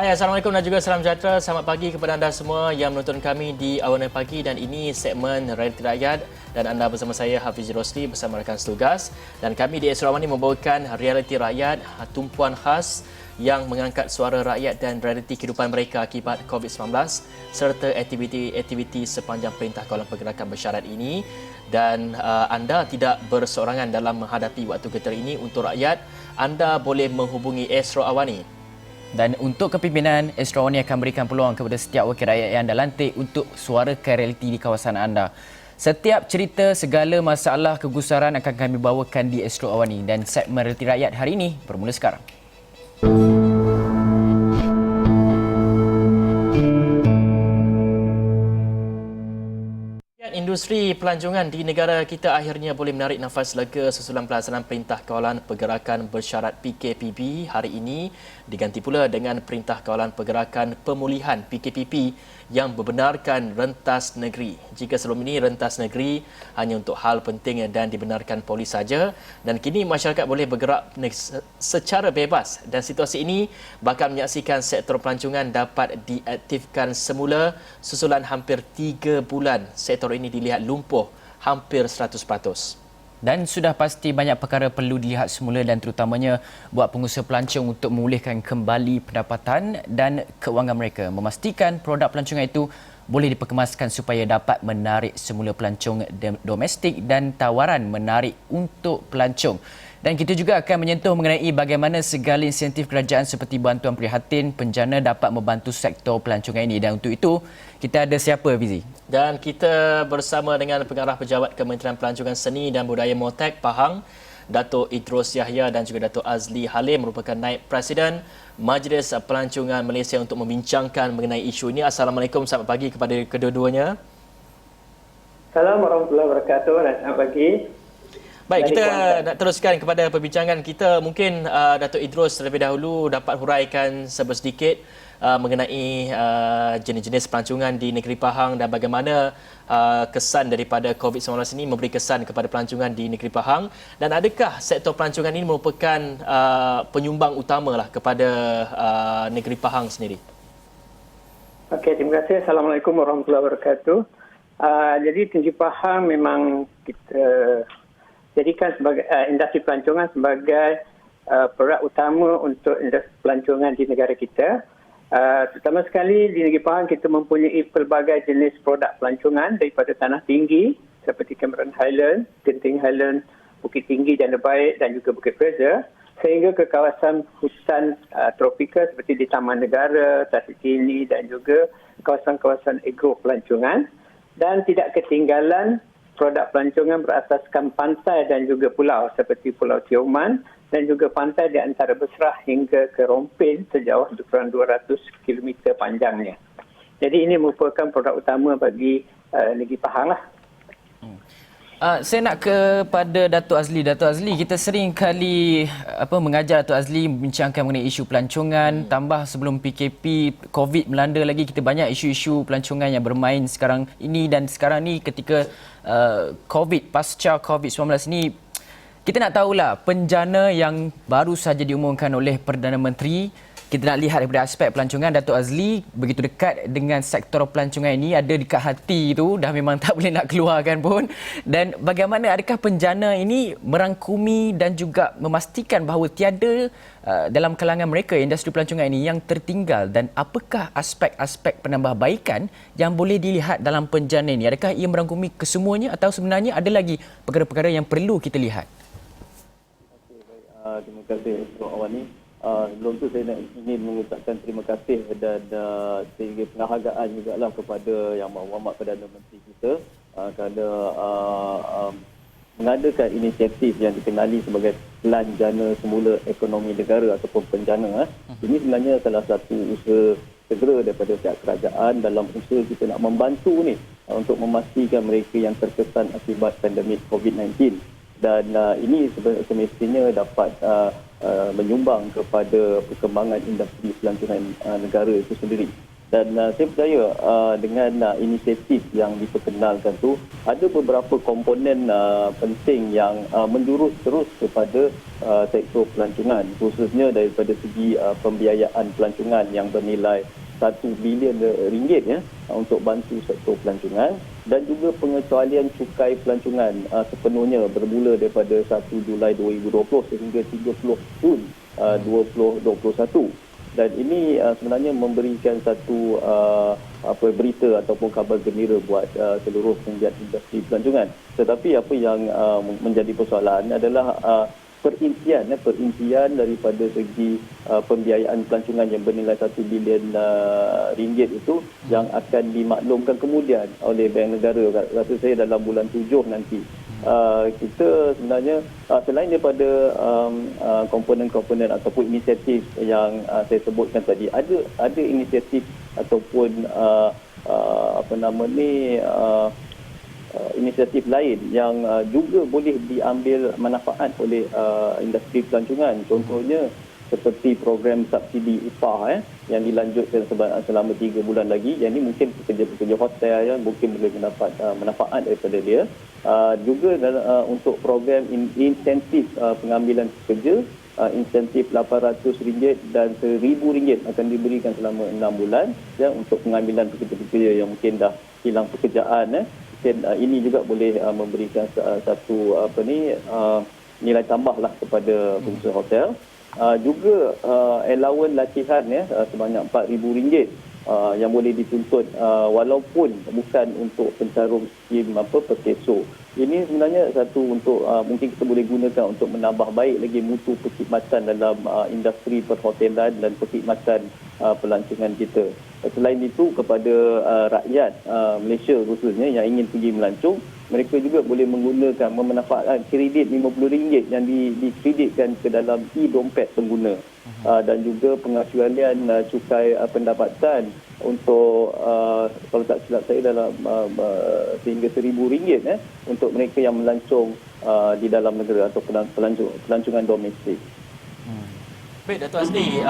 Hai, Assalamualaikum dan juga salam sejahtera. Selamat pagi kepada anda semua yang menonton kami di Awana Pagi dan ini segmen Realiti Rakyat dan anda bersama saya Hafiz Rosli bersama rakan setugas dan kami di Astro Awani membawakan Realiti Rakyat, tumpuan khas yang mengangkat suara rakyat dan realiti kehidupan mereka akibat COVID-19 serta aktiviti-aktiviti sepanjang Perintah Kawalan Pergerakan Bersyarat ini dan anda tidak berseorangan dalam menghadapi waktu getir ini. Untuk rakyat, anda boleh menghubungi Astro Awani. Dan untuk kepimpinan, Astro Awani akan berikan peluang kepada setiap wakil rakyat yang anda lantik untuk suarakan realiti di kawasan anda. Setiap cerita, segala masalah kegusaran akan kami bawakan di Astro Awani dan segmen Realiti Rakyat hari ini bermula sekarang. Industri pelancongan di negara kita akhirnya boleh menarik nafas lega susulan pelaksanaan Perintah Kawalan Pergerakan Bersyarat PKPB hari ini diganti pula dengan Perintah Kawalan Pergerakan Pemulihan PKPP yang membenarkan rentas negeri. Jika sebelum ini rentas negeri hanya untuk hal penting dan dibenarkan polis saja, dan kini masyarakat boleh bergerak secara bebas dan situasi ini bakal menyaksikan sektor pelancongan dapat diaktifkan semula susulan hampir 3 bulan sektor ini dilihat lumpuh hampir 100%. Dan sudah pasti banyak perkara perlu dilihat semula dan terutamanya buat pengusaha pelancong untuk memulihkan kembali pendapatan dan kewangan mereka. Memastikan produk pelancongan itu boleh diperkemaskan supaya dapat menarik semula pelancong domestik dan tawaran menarik untuk pelancong. Dan kita juga akan menyentuh mengenai bagaimana segala insentif kerajaan seperti bantuan prihatin penjana dapat membantu sektor pelancongan ini. Dan untuk itu, kita ada siapa, Fizi? Dan kita bersama dengan Pengarah Pejabat Kementerian Pelancongan Seni dan Budaya Motek Pahang, Datuk Idros Yahya dan juga Datuk Azli Halim merupakan Naib Presiden Majlis Pelancongan Malaysia untuk membincangkan mengenai isu ini. Assalamualaikum, selamat pagi kepada kedua-duanya. Assalamualaikum warahmatullahi wabarakatuh dan selamat pagi. Baik, kita nak teruskan kepada perbincangan kita. Mungkin Datuk Idros terlebih dahulu dapat huraikan sedikit mengenai jenis-jenis pelancongan di negeri Pahang dan bagaimana kesan daripada COVID-19 ini memberi kesan kepada pelancongan di negeri Pahang, dan adakah sektor pelancongan ini merupakan penyumbang utamalah kepada negeri Pahang sendiri? Okey, terima kasih. Assalamualaikum warahmatullahi wabarakatuh. Jadi negeri Pahang memang kita jadikan sebagai industri pelancongan sebagai produk utama untuk industri pelancongan di negara kita. Terutama sekali di negeri Pahang kita mempunyai pelbagai jenis produk pelancongan daripada tanah tinggi seperti Cameron Highland, Genting Highland, Bukit Tinggi, Janda Baik dan juga Bukit Fraser, sehingga ke kawasan hutan tropika seperti di Taman Negara, Tasik Kini dan juga kawasan-kawasan agro pelancongan, dan tidak ketinggalan produk pelancongan berasaskan pantai dan juga pulau seperti Pulau Tioman dan juga pantai di antara Besrah hingga ke Rompin sejauh kurang 200 km panjangnya. Jadi ini merupakan produk utama bagi negeri Pahang lah. Saya nak kepada Datuk Azli. Datuk Azli, kita sering kali mengajar Datuk Azli membincangkan mengenai isu pelancongan, tambah sebelum PKP, COVID melanda lagi, kita banyak isu-isu pelancongan yang bermain sekarang ini, dan sekarang ni ketika COVID, pasca COVID-19 ni, kita nak tahulah penjana yang baru saja diumumkan oleh Perdana Menteri. Kita nak lihat daripada aspek pelancongan. Datuk Azli begitu dekat dengan sektor pelancongan ini, ada dekat hati tu, dah memang tak boleh nak keluarkan pun. Dan bagaimana, adakah penjana ini merangkumi dan juga memastikan bahawa tiada dalam kalangan mereka industri pelancongan ini yang tertinggal, dan apakah aspek-aspek penambahbaikan yang boleh dilihat dalam penjana ini? Adakah ia merangkumi kesemuanya atau sebenarnya ada lagi perkara-perkara yang perlu kita lihat? Terima kasih Datuk Awani. Sebelum tu saya ingin mengucapkan terima kasih dan sehingga penghargaan juga lah kepada Yang Berhormat Perdana Menteri kita kerana mengadakan inisiatif yang dikenali sebagai Pelan Jana Semula Ekonomi Negara ataupun Penjana. Ini sebenarnya salah satu usaha segera daripada pihak kerajaan dalam usaha kita nak membantu ni untuk memastikan mereka yang terkesan akibat pandemik COVID-19. Dan ini semestinya dapat menyumbang kepada perkembangan industri pelancongan negara itu sendiri. Dan saya percaya dengan inisiatif yang diperkenalkan tu ada beberapa komponen penting yang menjurus terus kepada sektor pelancongan, khususnya daripada segi pembiayaan pelancongan yang bernilai 1 bilion ringgit untuk bantu sektor pelancongan, dan juga pengecualian cukai pelancongan sepenuhnya bermula daripada 1 Julai 2020 sehingga 30 Jun 2021. Dan ini sebenarnya memberikan satu berita ataupun kabar gembira buat seluruh penggiat industri pelancongan. Tetapi apa yang menjadi persoalan adalah perincian daripada segi pembiayaan pelancongan yang bernilai 1 bilion ringgit itu yang akan dimaklumkan kemudian oleh Bank Negara, rasa saya dalam bulan 7 nanti. Kita sebenarnya selain daripada komponen-komponen ataupun inisiatif yang saya sebutkan tadi, ada inisiatif ataupun inisiatif lain yang juga boleh diambil manfaat oleh industri pelancongan. Contohnya seperti program subsidi upah yang dilanjutkan selama 3 bulan lagi. Yang ini mungkin pekerja-pekerja hotel mungkin boleh mendapat manfaat daripada dia. Juga untuk program insentif pengambilan pekerja, insentif RM800 dan RM1,000 akan diberikan selama 6 bulan untuk pengambilan pekerja-pekerja yang mungkin dah hilang pekerjaan. Mungkin ini juga boleh memberikan satu nilai tambahlah kepada pengusaha hotel. Juga allowance latihan sebanyak RM4,000 yang boleh dituntut walaupun bukan untuk pencarum skim perkeso. Ini sebenarnya satu untuk mungkin kita boleh gunakan untuk menambah baik lagi mutu perkhidmatan dalam industri perhotelan dan perkhidmatan pelancongan kita. Selain itu, kepada rakyat Malaysia khususnya yang ingin pergi melancong, mereka juga boleh menggunakan memanfaatkan kredit RM50 yang dikreditkan ke dalam e-dompet pengguna, dan juga pengecualian cukai pendapatan untuk kalau tak silap saya dalam sehingga RM1,000 untuk mereka yang melancong di dalam negara atau pelancongan domestik. Baik, Dato' Azli,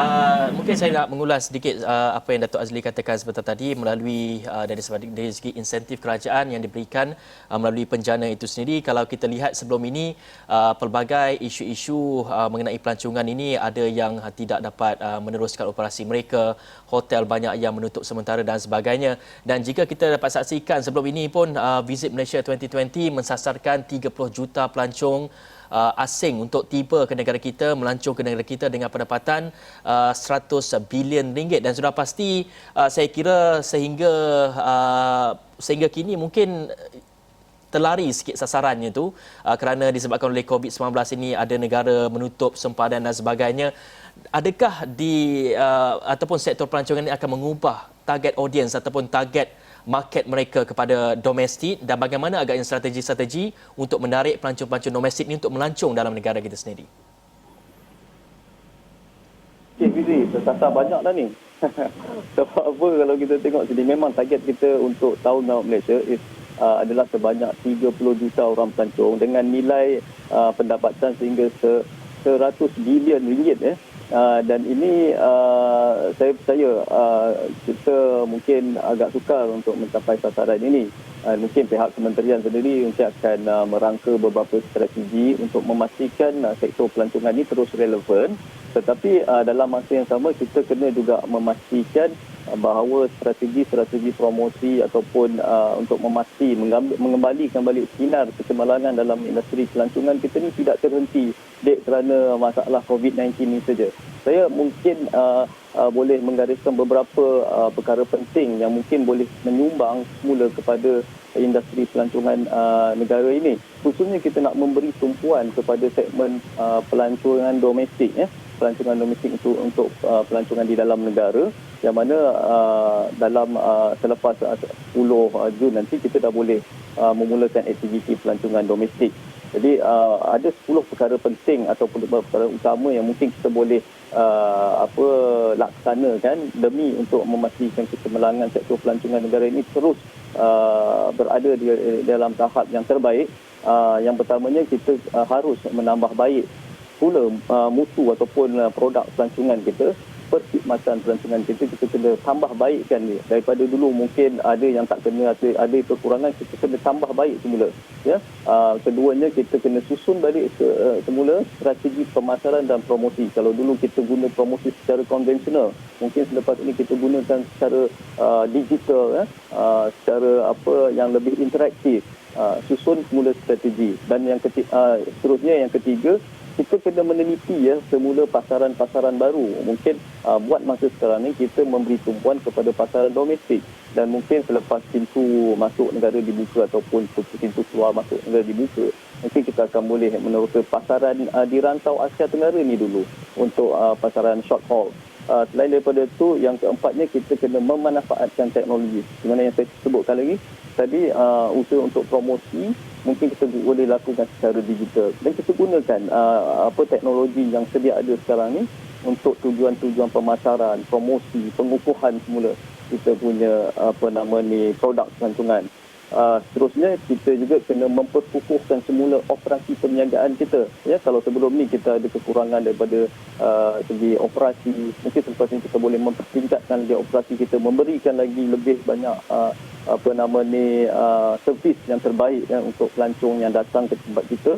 mungkin saya nak mengulas sedikit apa yang Dato' Azli katakan sebentar tadi melalui dari segi insentif kerajaan yang diberikan melalui penjana itu sendiri. Kalau kita lihat sebelum ini, pelbagai isu-isu mengenai pelancongan ini ada yang tidak dapat meneruskan operasi mereka, hotel banyak yang menutup sementara dan sebagainya. Dan jika kita dapat saksikan sebelum ini pun, Visit Malaysia 2020 mensasarkan 30 juta pelancong asing untuk tiba ke negara kita, melancong ke negara kita dengan pendapatan 100 bilion ringgit, dan sudah pasti saya kira sehingga kini mungkin terlari sikit sasarannya tu kerana disebabkan oleh COVID-19 ini ada negara menutup sempadan dan sebagainya. Adakah ataupun sektor pelancongan ini akan mengubah target audience ataupun target market mereka kepada domestik, dan bagaimana agaknya strategi-strategi untuk menarik pelancong-pelancong domestik ini untuk melancong dalam negara kita sendiri? Fizi, tersasar banyak dah ni. Sebab apa, kalau kita tengok sini, memang target kita untuk tahun laut Malaysia adalah sebanyak 30 juta orang pelancong dengan nilai pendapatan sehingga 100 bilion ringgit. Dan ini saya percaya kita mungkin agak sukar untuk mencapai sasaran ini. Mungkin pihak kementerian sendiri mungkin akan merangka beberapa strategi untuk memastikan sektor pelancongan ini terus relevan. Tetapi dalam masa yang sama kita kena juga memastikan bahawa strategi promosi ataupun untuk mengembalikan balik sinar kecemerlangan dalam industri pelancongan kita ni tidak terhenti kerana masalah COVID-19 ini saja. Saya mungkin boleh menggariskan beberapa perkara penting yang mungkin boleh menyumbang semula kepada industri pelancongan negara ini. Khususnya kita nak memberi tumpuan kepada segmen pelancongan domestik, pelancongan domestik untuk pelancongan di dalam negara, yang mana dalam selepas 10 Jun nanti kita dah boleh memulakan aktiviti pelancongan domestik. Jadi ada 10 perkara penting ataupun perkara utama yang mungkin kita boleh laksanakan demi untuk memastikan kecemerlangan sektor pelancongan negara ini terus berada di dalam tahap yang terbaik. Yang pertamanya, kita harus menambah baik pula mutu ataupun produk pelancongan kita perkhidmatan pelancongan kita kena tambah baikkan dia. Daripada dulu mungkin ada yang tak kena, ada kekurangan, kita kena tambah baik semula. Ya. Keduanya kita kena susun balik semula strategi pemasaran dan promosi. Kalau dulu kita guna promosi secara konvensional, mungkin selepas ini kita gunakan secara digital, secara yang lebih interaktif. Susun semula strategi. Dan yang seterusnya yang ketiga, kita kena meneliti semula pasaran-pasaran baru. Mungkin buat masa sekarang ni kita memberi tumpuan kepada pasaran domestik, dan mungkin selepas pintu masuk negara dibuka ataupun pintu keluar masuk negara dibuka, mungkin kita akan boleh meneroka pasaran di rantau Asia Tenggara ni dulu untuk pasaran short haul. Selain daripada itu, yang keempatnya kita kena memanfaatkan teknologi. Di mana yang saya sebutkan lagi tadi, usaha untuk promosi mungkin kita boleh lakukan secara digital, dan kita gunakan teknologi yang sedia ada sekarang ni untuk tujuan-tujuan pemasaran, promosi, pengukuhan semula kita punya produk pelancongan. Seterusnya kita juga kena memperkukuhkan semula operasi perniagaan kita. Ya, kalau sebelum ni kita ada kekurangan daripada segi operasi, mungkin selepas ini kita boleh mempertingkatkan lagi operasi kita, memberikan lagi lebih banyak servis yang terbaik untuk pelancong yang datang ke tempat kita.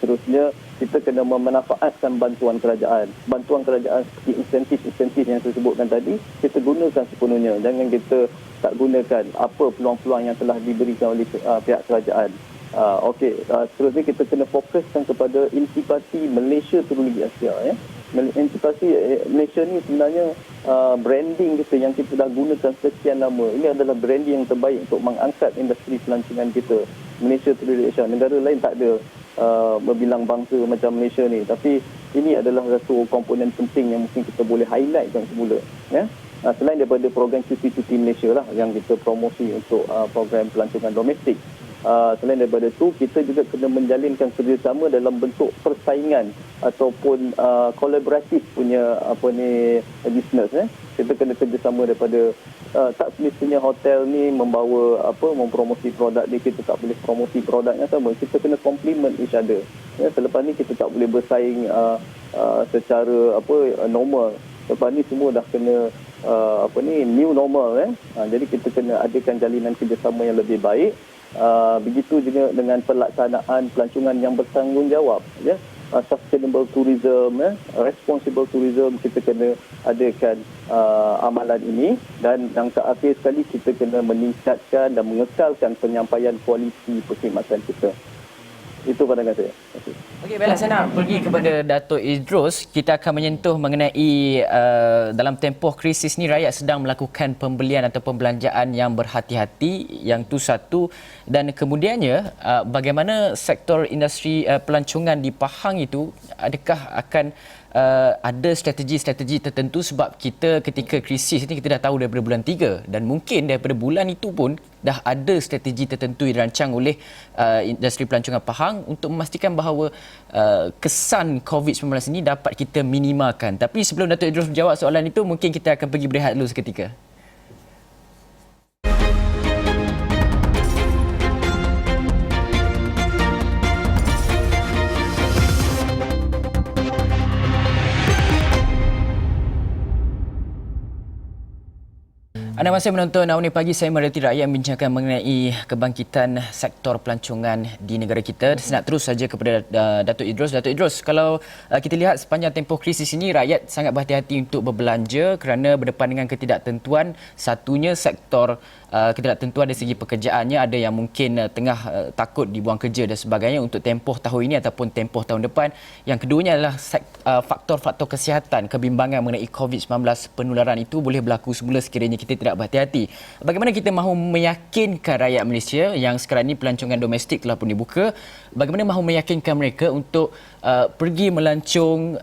Seterusnya kita kena memanfaatkan bantuan kerajaan. Bantuan kerajaan seperti insentif-insentif yang saya sebutkan tadi, kita gunakan sepenuhnya. Jangan kita tak gunakan apa peluang-peluang yang telah diberikan oleh pihak kerajaan. Seterusnya kita kena fokuskan kepada intipati Malaysia Truly Asia. Ya. Intipati Malaysia ni sebenarnya branding kita yang kita dah gunakan sekian lama. Ini adalah branding yang terbaik untuk mengangkat industri pelancongan kita. Malaysia Truly Asia. Negara lain tak ada berbilang bangsa macam Malaysia ni. Tapi ini adalah satu komponen penting yang mungkin kita boleh highlightkan semula. Ya. Selain daripada program cuti-cuti Malaysia lah yang kita promosi untuk program pelancongan domestik. Selain daripada itu, kita juga kena menjalinkan kerjasama dalam bentuk persaingan ataupun kolaboratif punya business. Kita kena kerjasama daripada tak semestinya hotel ni mempromosi produk dia, kita tak boleh promosi produk yang sama. Kita kena complement each other. Ya, selepas ni kita tak boleh bersaing secara normal. Lepas ni semua dah kena new normal. Jadi kita kena adakan jalinan kerjasama yang lebih baik. Begitu juga dengan pelaksanaan pelancongan yang bertanggungjawab. Ya. Sustainable tourism, responsible tourism, kita kena adakan amalan ini. Dan yang terakhir sekali, kita kena meningkatkan dan mengekalkan penyampaian kualiti perkhidmatan kita. Itu pandangan saya. Okey, baiklah, saya nak pergi kepada Dato' Idrus. Kita akan menyentuh mengenai dalam tempoh krisis ni rakyat sedang melakukan pembelian atau pembelanjaan yang berhati-hati, yang tu satu. Dan kemudiannya bagaimana sektor industri pelancongan di Pahang itu, adakah akan ada strategi-strategi tertentu, sebab kita ketika krisis ini kita dah tahu daripada bulan 3 dan mungkin daripada bulan itu pun dah ada strategi tertentu yang dirancang oleh industri pelancongan Pahang untuk memastikan bahawa kesan COVID-19 ini dapat kita minimalkan. Tapi sebelum Dato' Idrus menjawab soalan itu, mungkin kita akan pergi berehat dulu seketika. Anda masih menonton Awani Pagi, saya Merhati Rakyat membincangkan mengenai kebangkitan sektor pelancongan di negara kita. Saya nak terus saja kepada Dato' Idrus. Dato' Idrus, kalau kita lihat sepanjang tempoh krisis ini, rakyat sangat berhati-hati untuk berbelanja kerana berdepan dengan ketidaktentuan. Satunya sektor ketidaktentuan dari segi pekerjaannya, ada yang mungkin tengah takut dibuang kerja dan sebagainya untuk tempoh tahun ini ataupun tempoh tahun depan. Yang keduanya adalah faktor-faktor kesihatan, kebimbangan mengenai COVID-19, penularan itu boleh berlaku semula sekiranya kita tidak berhati-hati. Bagaimana kita mahu meyakinkan rakyat Malaysia yang sekarang ini pelancongan domestik telah pun dibuka, bagaimana mahu meyakinkan mereka untuk pergi melancong,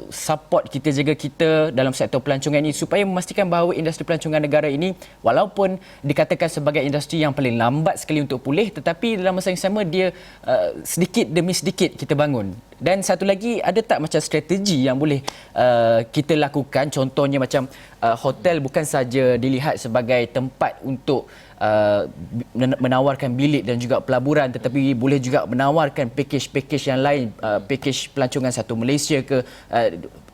support kita, jaga kita dalam sektor pelancongan ini supaya memastikan bahawa industri pelancongan negara ini walaupun dikatakan sebagai industri yang paling lambat sekali untuk pulih, tetapi dalam masa yang sama dia sedikit demi sedikit kita bangun. Dan satu lagi, ada tak macam strategi yang boleh kita lakukan, contohnya macam hotel bukan saja dilihat sebagai tempat untuk menawarkan bilik dan juga pelaburan, tetapi boleh juga menawarkan pakej-pakej yang lain, pakej pelancongan satu Malaysia ke,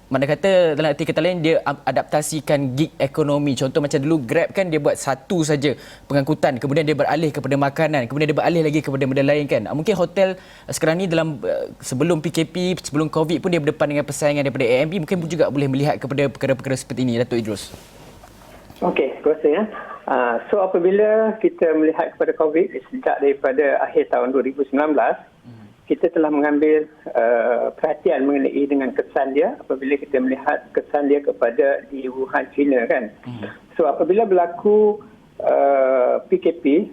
mana kata dalam arti kata lain dia adaptasikan gig ekonomi. Contoh macam dulu Grab kan dia buat satu saja pengangkutan, kemudian dia beralih kepada makanan, kemudian dia beralih lagi kepada benda lain kan. Mungkin hotel sekarang ni dalam sebelum PKP, sebelum COVID pun dia berdepan dengan persaingan daripada AMP, mungkin pun juga boleh melihat kepada perkara-perkara seperti ini, Datuk Idrus. Okey, terima kasih. So apabila kita melihat kepada COVID sejak daripada akhir tahun 2019, kita telah mengambil perhatian mengenai dengan kesan dia apabila kita melihat kesan dia kepada di Wuhan, China kan. So apabila berlaku PKP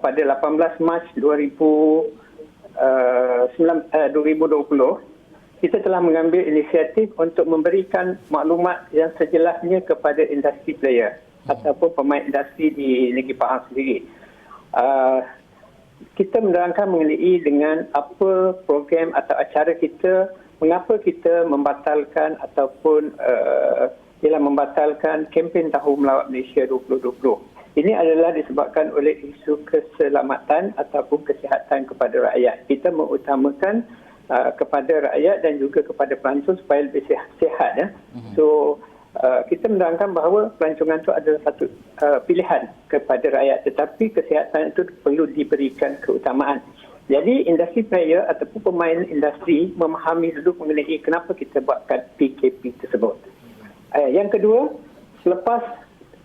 pada 18 Mac 2020, kita telah mengambil inisiatif untuk memberikan maklumat yang sejelasnya kepada industri player ataupun pemain industri di negeri Pahang sendiri. Kita menerangkan mengenai dengan apa program atau acara kita, mengapa kita membatalkan ataupun membatalkan kempen Tahu Melawat Malaysia 2020. Ini adalah disebabkan oleh isu keselamatan ataupun kesihatan kepada rakyat. Kita mengutamakan kepada rakyat dan juga kepada pelancong supaya lebih sihat. Ya. So kita menerangkan bahawa pelancongan itu adalah satu pilihan kepada rakyat, tetapi kesihatan itu perlu diberikan keutamaan. Jadi industri player ataupun pemain industri memahami dulu mengenai kenapa kita buatkan PKP tersebut. Yang kedua, selepas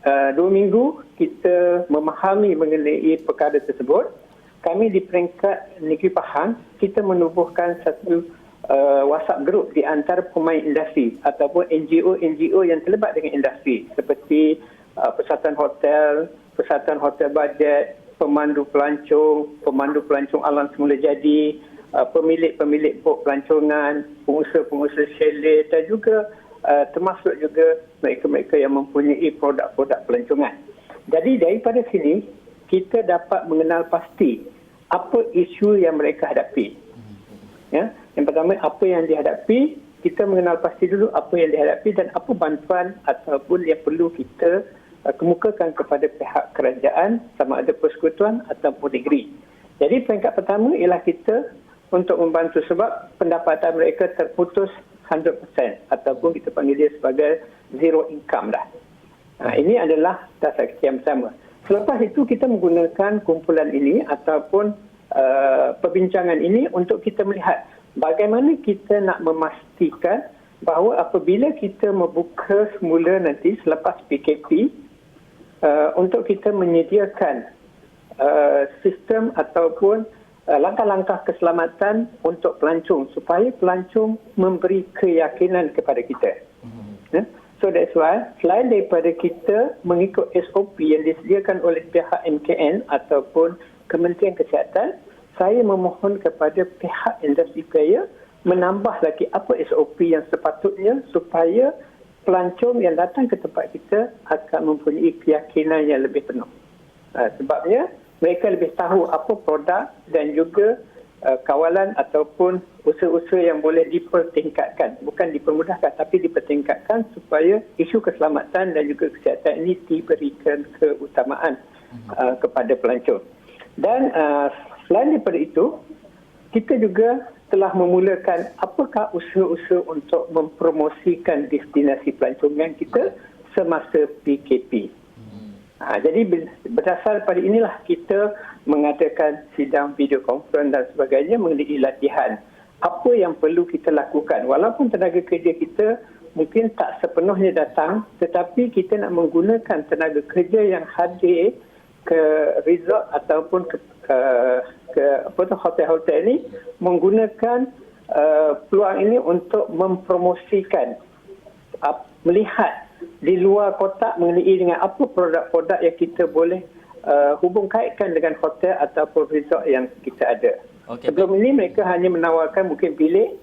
2 minggu kita memahami mengenai perkara tersebut, kami di peringkat Negeri Pahang, kita menubuhkan satu WhatsApp group di antara pemain industri ataupun NGO yang terlibat dengan industri seperti Persatuan Hotel Bajet, pemandu pelancong alam semula jadi, pemilik bot pelancongan, pengusaha chalet dan juga termasuk juga mereka-mereka yang mempunyai produk-produk pelancongan. Jadi daripada sini kita dapat mengenal pasti apa isu yang mereka hadapi. Ya, yang pertama apa yang dihadapi, kita mengenal pasti dulu apa yang dihadapi dan apa bantuan ataupun yang perlu kita kemukakan kepada pihak kerajaan sama ada persekutuan ataupun negeri. Jadi peringkat pertama ialah kita untuk membantu sebab pendapatan mereka terputus 100% ataupun kita panggil dia sebagai zero income dah. Ini adalah target yang pertama. Selepas itu kita menggunakan kumpulan ini ataupun perbincangan ini untuk kita melihat bagaimana kita nak memastikan bahawa apabila kita membuka semula nanti selepas PKP untuk kita menyediakan sistem ataupun langkah-langkah keselamatan untuk pelancong supaya pelancong memberi keyakinan kepada kita. So that's why selain daripada kita mengikut SOP yang disediakan oleh pihak MKN ataupun Kementerian Kesihatan, saya memohon kepada pihak industri player menambah lagi apa SOP yang sepatutnya supaya pelancong yang datang ke tempat kita akan mempunyai keyakinan yang lebih penuh. Sebabnya mereka lebih tahu apa produk dan juga kawalan ataupun usaha-usaha yang boleh dipertingkatkan. Bukan dipermudahkan tapi dipertingkatkan supaya isu keselamatan dan juga kesihatan ini diberikan keutamaan kepada pelancong. Dan selain daripada itu, kita juga telah memulakan apakah usaha-usaha untuk mempromosikan destinasi pelancongan kita semasa PKP. Jadi berdasar pada inilah kita mengadakan sidang video conference dan sebagainya mengenai latihan. Apa yang perlu kita lakukan? Walaupun tenaga kerja kita mungkin tak sepenuhnya datang, tetapi kita nak menggunakan tenaga kerja yang hadir ke resort ataupun ke hotel-hotel ini menggunakan peluang ini untuk mempromosikan, melihat di luar kotak mengenai dengan apa produk-produk yang kita boleh hubung kaitkan dengan hotel ataupun resort yang kita ada. Okay. Sebelum ini mereka hanya menawarkan mungkin bilik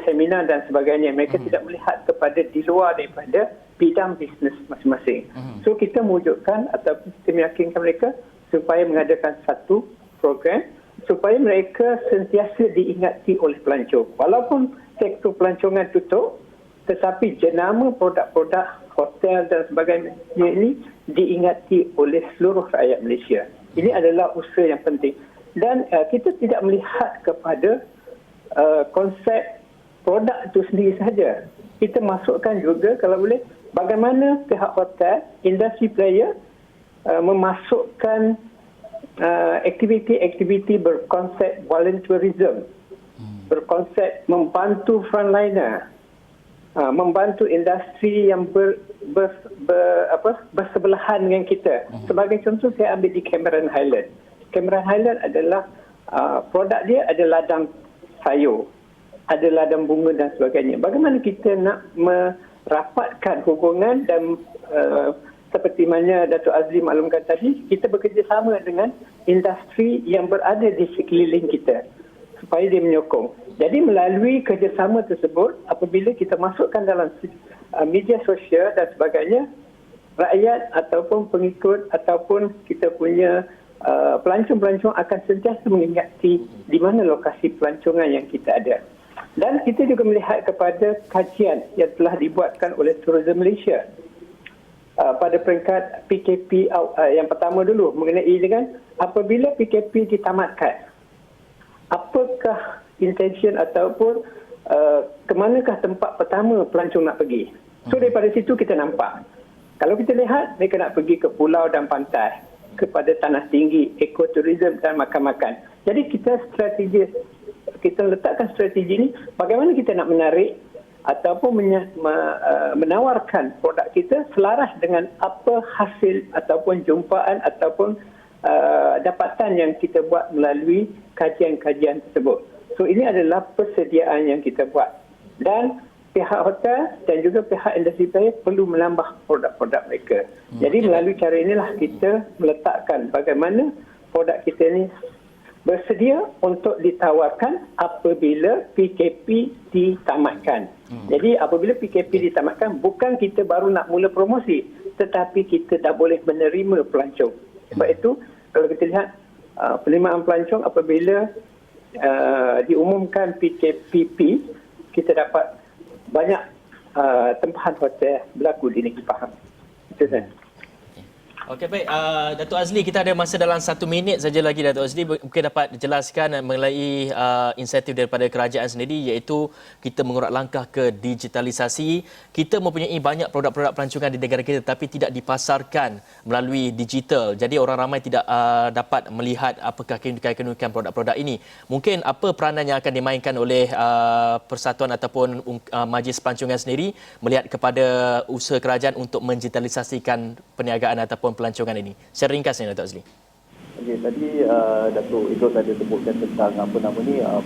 seminar dan sebagainya. Mereka tidak melihat kepada di luar daripada bidang bisnes masing-masing. So kita mewujudkan ataupun kita meyakinkan mereka supaya mengadakan satu program supaya mereka sentiasa diingati oleh pelancong. Walaupun sektor pelancongan tutup, tetapi jenama produk-produk hotel dan sebagainya ini diingati oleh seluruh rakyat Malaysia. Ini adalah usaha yang penting. Dan kita tidak melihat kepada konsep produk itu sendiri saja. Kita masukkan juga kalau boleh bagaimana pihak hotel, industri player memasukkan aktiviti-aktiviti berkonsep volunteerism, berkonsep membantu frontliner, membantu industri yang bersebelahan dengan kita. Sebagai contoh, saya ambil di Cameron Highland. Cameron Highland adalah produk dia ada ladang sayur, ada ladang bunga dan sebagainya. Bagaimana kita nak merapatkan hubungan dan seperti mana Datuk Azli maklumkan tadi, kita bekerjasama dengan industri yang berada di sekeliling kita supaya dia menyokong. Jadi melalui kerjasama tersebut, apabila kita masukkan dalam media sosial dan sebagainya, rakyat ataupun pengikut ataupun kita punya pelancong-pelancong akan sentiasa mengingati di mana lokasi pelancongan yang kita ada. Dan kita juga melihat kepada kajian yang telah dibuatkan oleh Tourism Malaysia pada peringkat PKP yang pertama dulu mengenai dengan apabila PKP ditamatkan, apakah intention ataupun ke manakah tempat pertama pelancong nak pergi. So daripada situ kita nampak. Kalau kita lihat mereka nak pergi ke pulau dan pantai, kepada tanah tinggi, ekoturism dan makan-makan. Jadi kita letakkan strategi ini bagaimana kita nak menarik ataupun menawarkan produk kita selaras dengan apa hasil ataupun jumpaan ataupun dapatan yang kita buat melalui kajian-kajian tersebut. So ini adalah persediaan yang kita buat. Dan pihak hotel dan juga pihak industri player perlu menambah produk-produk mereka. Jadi melalui cara inilah kita meletakkan bagaimana produk kita ini bersedia untuk ditawarkan apabila PKP ditamatkan. Jadi apabila PKP ditamatkan, bukan kita baru nak mula promosi, tetapi kita dah boleh menerima pelancong. Sebab itu kalau kita lihat penerimaan pelancong apabila diumumkan PKPP, kita dapat banyak tempahan hotel berlaku di Negeri Pahang. Itu saja. Okey, baik. Datuk Azli, kita ada masa dalam 1 minit saja lagi, Datuk Azli. Mungkin dapat jelaskan mengenai insentif daripada kerajaan sendiri, iaitu kita mengurat langkah ke digitalisasi. Kita mempunyai banyak produk-produk pelancongan di negara kita tapi tidak dipasarkan melalui digital. Jadi orang ramai tidak dapat melihat apakah keunikan produk-produk ini. Mungkin apa peranan yang akan dimainkan oleh persatuan ataupun majlis pelancongan sendiri melihat kepada usaha kerajaan untuk mendigitalisasikan perniagaan ataupun pelancongan ini. Secara ringkasnya, Datuk Azli. Okey, tadi Datuk Idrus ada sebutkan tentang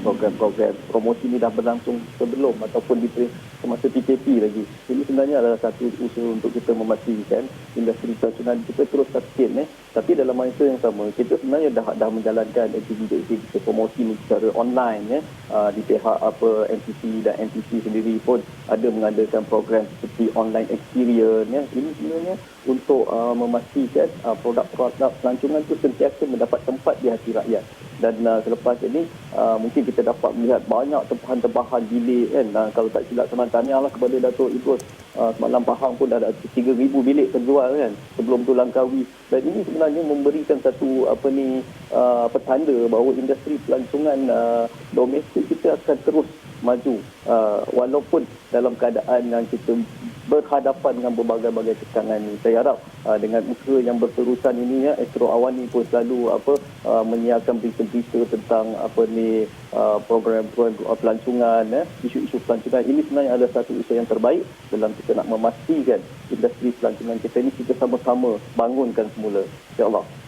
program-program promosi ini dah berlangsung sebelum ataupun di semasa PKP lagi. Ini sebenarnya adalah satu usaha untuk kita memastikan industri pelancongan kita terus sustain. Tapi dalam masa yang sama, kita sebenarnya dah menjalankan aktiviti promosi secara online. Di pihak NTC dan NTC sendiri pun ada mengadakan program seperti online experience. Ini sebenarnya untuk memastikan produk-produk pelancongan itu sentiasa mendapat tempat di hati rakyat. Dan selepas ini mungkin kita dapat melihat banyak tempahan-tempahan bilik kan. Kalau tak silap tahniahlah kepada Datuk Idrus. Semalam Pahang pun dah ada 3,000 bilik terjual kan. Sebelum tu Langkawi. Dan ini sebenarnya memberikan satu petanda bahawa industri pelancongan domestik kita akan terus maju walaupun dalam keadaan yang kita berhadapan dengan berbagai-bagai kekangan ini. Saya harap dengan usaha yang berterusan ini Astro Awani pun selalu menyiarkan berita-berita tentang program pelancongan, isu-isu pelancongan. Ini sebenarnya adalah satu usaha yang terbaik dalam kita nak memastikan industri pelancongan kita ini kita sama-sama bangunkan semula. InsyaAllah.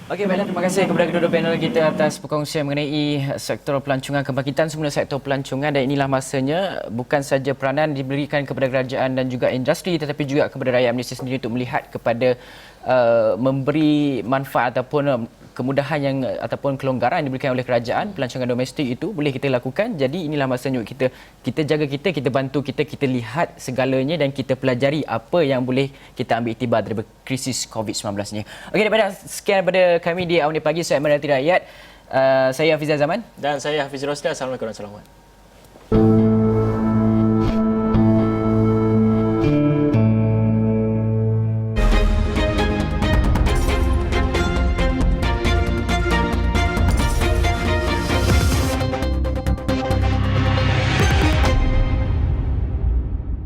Okey, baiklah, terima kasih kepada kedua-dua panel kita atas perkongsian mengenai sektor pelancongan, kebangkitan semula sektor pelancongan, dan inilah masanya bukan saja peranan diberikan kepada kerajaan dan juga industri tetapi juga kepada rakyat Malaysia sendiri untuk melihat kepada memberi manfaat ataupun kemudahan yang ataupun kelonggaran yang diberikan oleh kerajaan. Pelancongan domestik itu boleh kita lakukan. Jadi inilah masanya kita jaga kita bantu kita lihat segalanya dan kita pelajari apa yang boleh kita ambil iktibar dari krisis COVID-19 ni. Okey, daripada sekian daripada kami di Awani Pagi, saya Menanti Rakyat. Saya Hafizah Zaman dan saya Hafiz Rosli. Assalamualaikum warahmatullahi wabarakatuh.